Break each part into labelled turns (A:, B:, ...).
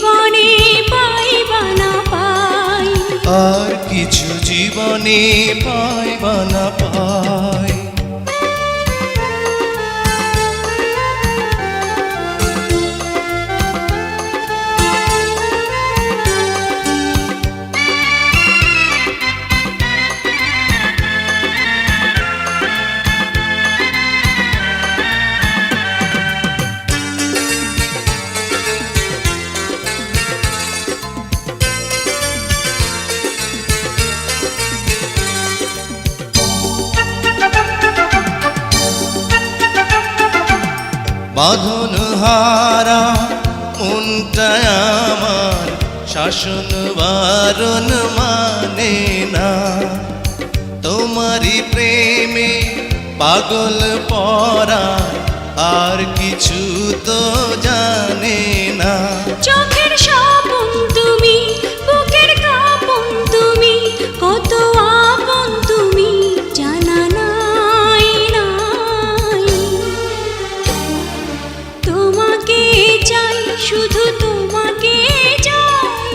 A: জীবনে পাইবা না পাই,
B: আর কিছু জীবনে পাইবা না পাই। বাঁধন হারা মনটা আমার শাসন বারণ মানে না, তোমারই প্রেমে পাগল পরা আর কিছু তো জানে না।
A: চোখের স্বপন তুমি, বুকের কাঁপন তুমি, কত আপন তুমি জানা নাই নাই। তোমাকে চাই, শুধু তোমাকে চাই,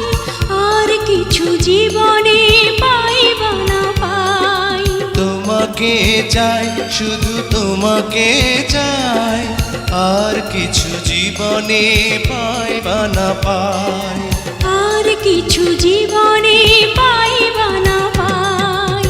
A: আর কিছু জীবনে পাইবা না পাই।
B: তোমাকে চাই, শুধু তোমাকে চাই, আর কিছু জীবনে পাইবা না পাই।
A: আর কিছু জীবনে পাইবা না পাই।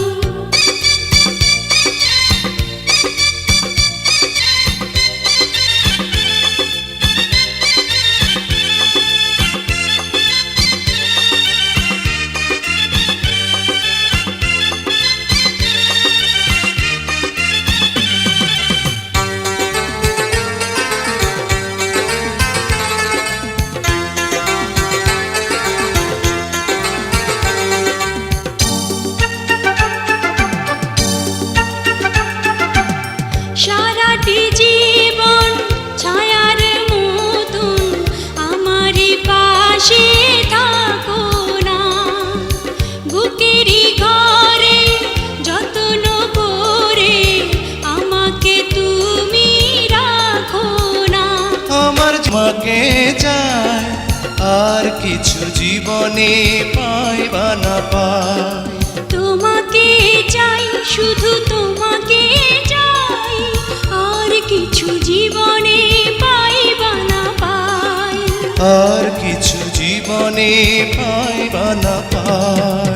A: সারাটি জীবন ছায়ার মতন আমারই পাশে থাকো না, বুকেরই ঘরে যত্ন করে আমাকে তুমি রাখো না।
B: আমার তোমাকে চাই, আর কিছু জীবনে পাইবা না পাই।
A: তোমাকে চাই, শুধু তোমাকে চাই, আর কিছু জীবনে পাইবা না পাই।
B: আর কিছু জীবনে পাইবা না পাই।